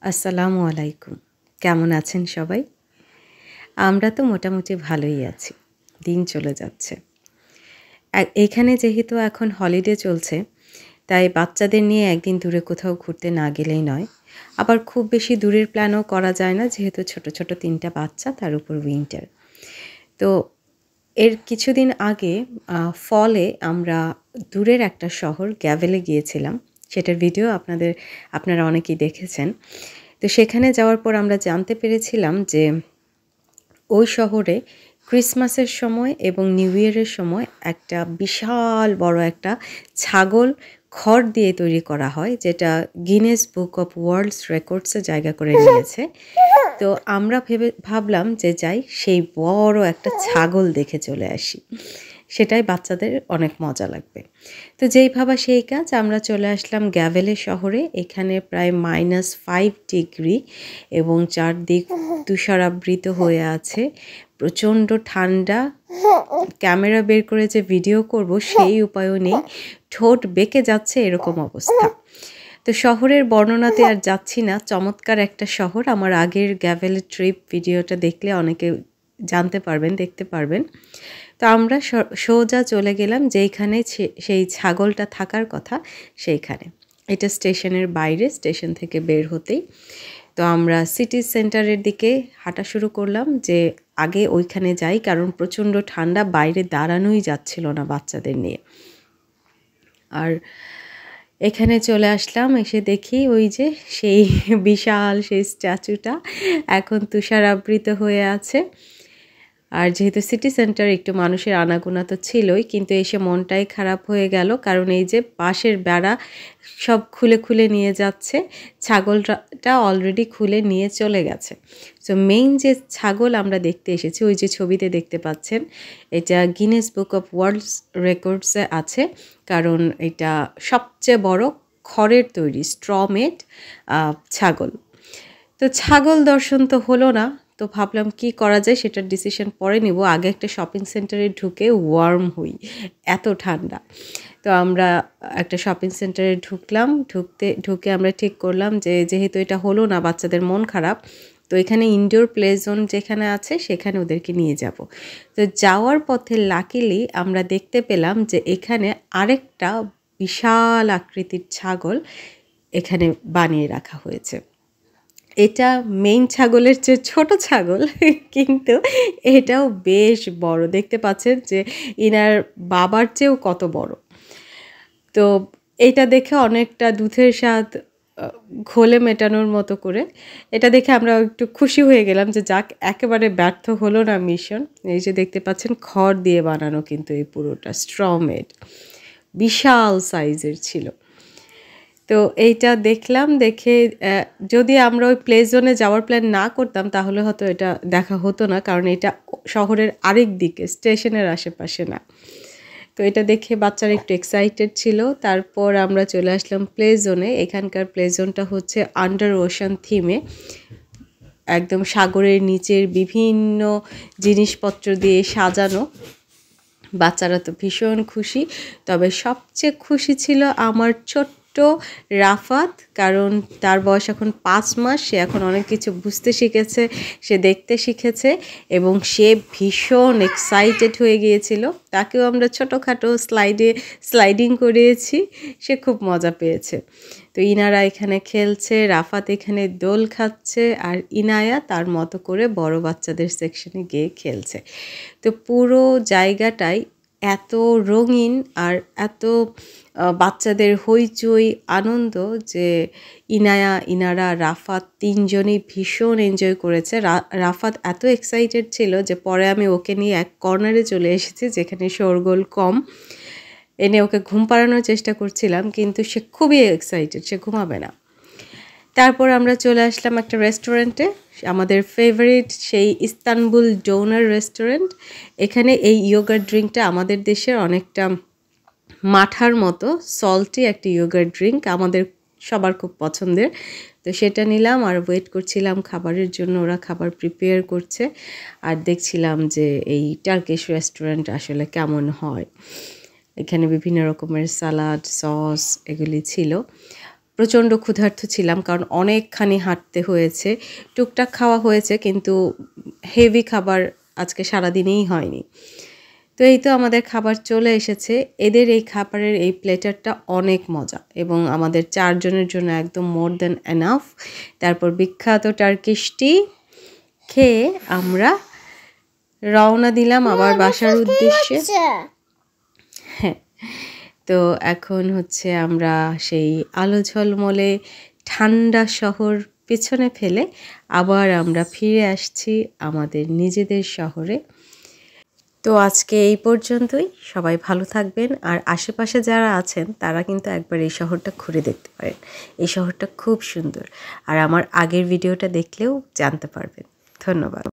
আসসালামু আলাইকুম। কেমন আছেন সবাই? আমরা তো মোটামুটি ভালোই আছি। দিন চলে যাচ্ছে। এখানে যেহেতু এখন হলিডে চলছে, তাই বাচ্চাদের নিয়ে একদিন দূরে কোথাও ঘুরতে না গেলেই নয়। আবার খুব বেশি দূরের প্ল্যানও করা যায় না, যেহেতু ছোট, ছোট ৩ টা বাচ্চা, তার উপর উইন্টার। তো এর কিছুদিন আগে ফলে আমরা দূরের একটা শহর গ্যাভেলে গিয়েছিলাম। সেটার ভিডিও আপনারা অনেকেই দেখেছেন। তো সেখানে যাওয়ার পর আমরা জানতে পেরেছিলাম যে ওই শহরে ক্রিসমাসের সময় এবং নিউ ইয়ারের সময় একটা বিশাল বড় একটা ছাগল খড় দিয়ে তৈরি করা হয়, যেটা গিনেস বুক অফ ওয়ার্ল্ডস রেকর্ডসে জায়গা করে নিয়েছে। তো আমরা ভাবলাম যে যাই, সেই বড় একটা ছাগল দেখে চলে আসি। সেটাই বাচ্চাদের অনেক মজা লাগবে। তো যেই ভাবা সেই কাজ, আমরা চলে আসলাম গ্যাভেলে শহরে। এখানে প্রায় -5 ডিগ্রি এবং চারদিক তুষারাবৃত হয়ে আছে। প্রচণ্ড ঠান্ডা। ক্যামেরা বের করে যে ভিডিও করব সেই উপায়ও নেই। ঠোঁট বেঁকে যাচ্ছে এরকম অবস্থা। তো শহরের বর্ণনাতে আর যাচ্ছি না। চমৎকার একটা শহর। আমার আগের গ্যাভেল ট্রিপ ভিডিওটা দেখলে অনেকে জানতে পারবেন, দেখতে পারবেন। তো আমরা সোজা চলে গেলাম যেইখানে সেই ছাগলটা থাকার কথা, সেইখানে। এটা স্টেশনের বাইরে, স্টেশন থেকে বের হতেই। তো আমরা সিটি সেন্টারের দিকে হাঁটা শুরু করলাম, যে আগে ওইখানে যাই, কারণ প্রচণ্ড ঠান্ডা, বাইরে দাঁড়ানোই যাচ্ছিল না বাচ্চাদের নিয়ে। আর এখানে চলে আসলাম, এসে দেখি ওই যে সেই বিশাল সেই স্ট্যাচুটা এখন তুষারাবৃত হয়ে আছে। আর যেহেতু সিটি সেন্টার, একটু মানুষের আনাগোনা তো ছিলই, কিন্তু এসে মনটাই খারাপ হয়ে গেল, কারণ এই যে বাঁশের বেড়া সব খুলে খুলে নিয়ে যাচ্ছে। ছাগলটা অলরেডি খুলে নিয়ে চলে গেছে। সো মেইন যে ছাগল আমরা দেখতে এসেছি, ওই যে ছবিতে দেখতে পাচ্ছেন, এটা গিনেস বুক অফ ওয়ার্ল্ডস রেকর্ডসে আছে, কারণ এটা সবচেয়ে বড় খড়ের তৈরি স্ট্রমেড ছাগল। তো ছাগল দর্শন তো হলো না। তো ভাবলাম কি করা যায়, সেটার ডিসিশন পরে নিব। আগে একটা শপিং সেন্টারে ঢুকে ওয়ার্ম হই, এত ঠান্ডা। তো আমরা একটা শপিং সেন্টারে ঢুকলাম। ঢুকে আমরা ঠিক করলাম যে যেহেতু এটা হলো না, বাচ্চাদের মন খারাপ, তো এখানে ইনডোর প্লে জোন যেখানে আছে সেখানে ওদেরকে নিয়ে যাব। তো যাওয়ার পথে লাকিলি আমরা দেখতে পেলাম যে এখানে আরেকটা বিশাল আকৃতির ছাগল এখানে বানিয়ে রাখা হয়েছে। এটা মেইন ছাগলের চেয়ে ছোট ছাগল, কিন্তু এটাও বেশ বড়। দেখতে পাচ্ছেন যে ইনার বাবার চেয়েও কত বড়। তো এটা দেখে অনেকটা দুধের স্বাদ ঘোলে মেটানোর মতো করে, এটা দেখে আমরা একটু খুশি হয়ে গেলাম যে যাক, একেবারে ব্যর্থ হলো না মিশন। এই যে দেখতে পাচ্ছেন খড় দিয়ে বানানো, কিন্তু এই পুরোটা স্ট্রমেড, বিশাল সাইজের ছিল। তো এইটা দেখলাম, দেখে যদি আমরা ওই প্লে জোনে যাওয়ার প্ল্যান না করতাম, তাহলে হয়তো এটা দেখা হতো না, কারণ এটা শহরের আরেক দিকে, স্টেশনের আশেপাশে না। তো এটা দেখে বাচ্চারা একটু এক্সাইটেড ছিল। তারপর আমরা চলে আসলাম প্লে জোনে। এখানকার প্লে জোনটা হচ্ছে আন্ডার ওশান থিমে, একদম সাগরের নিচের বিভিন্ন জিনিসপত্র দিয়ে সাজানো। বাচ্চারা তো ভীষণ খুশি। তবে সবচেয়ে খুশি ছিল আমার ছোট্ট রাফাত, কারণ তার বয়স এখন 5 মাস। সে এখন অনেক কিছু বুঝতে শিখেছে, সে দেখতে শিখেছে, এবং সে ভীষণ এক্সাইটেড হয়ে গিয়েছিল। তাকেও আমরা ছোটোখাটো স্লাইডিং করিয়েছি, সে খুব মজা পেয়েছে। তো ইনারা এখানে খেলছে, রাফাত এখানে দোল খাচ্ছে, আর ইনায়া তার মতো করে বড় বাচ্চাদের সেকশনে গিয়ে খেলছে। তো পুরো জায়গাটাই এত রঙিন আর এত বাচ্চাদের হইচই আনন্দ, যে ইনারা রাফাত 3 জনই ভীষণ এনজয় করেছে। রাফাত এত এক্সাইটেড ছিল যে পরে আমি ওকে নিয়ে এক কর্নারে চলে এসেছি, যেখানে শোরগোল কম, এনে ওকে ঘুম পাড়ানোর চেষ্টা করছিলাম, কিন্তু সে খুবই এক্সাইটেড, সে ঘুমাবে না। তারপর আমরা চলে আসলাম একটা রেস্টুরেন্টে, আমাদের ফেভারিট সেই ইস্তানবুল ডোনার রেস্টুরেন্ট। এখানে এই ইয়োগার্ট ড্রিঙ্কটা আমাদের দেশের অনেকটা মাঠার মতো সল্টি একটা ইয়োগার্ট ড্রিঙ্ক, আমাদের সবার খুব পছন্দের। তো সেটা নিলাম, আর ওয়েট করছিলাম খাবারের জন্য। ওরা খাবার প্রিপেয়ার করছে, আর দেখছিলাম যে এই টার্কিশ রেস্টুরেন্ট আসলে কেমন হয়। এখানে বিভিন্ন রকমের সালাড, সস এগুলি ছিল। প্রচণ্ড ক্ষুধার্ত ছিলাম, কারণ অনেকখানি হাঁটতে হয়েছে। টুকটাক খাওয়া হয়েছে, কিন্তু হেভি খাবার আজকে সারাদিনেই হয়নি। তো এই তো আমাদের খাবার চলে এসেছে। এদের এই খাবারের এই প্লেটারটা অনেক মজা এবং আমাদের 4 জনের জন্য একদম মোর দ্যান এনাফ। তারপর বিখ্যাত টার্কিশ টি খেয়ে আমরা রওনা দিলাম আবার বাসার উদ্দেশ্যে। হ্যাঁ, তো এখন হচ্ছে আমরা সেই আলো ঝলমলে ঠান্ডা শহর পেছনে ফেলে আবার আমরা ফিরে আসছি আমাদের নিজেদের শহরে। তো আজকে এই পর্যন্তই। সবাই ভালো থাকবেন, আর আশেপাশে যারা আছেন তারা কিন্তু একবার এই শহরটা ঘুরে দেখতে পারেন। এই শহরটা খুব সুন্দর, আর আমার আগের ভিডিওটা দেখলেও জানতে পারবেন। ধন্যবাদ।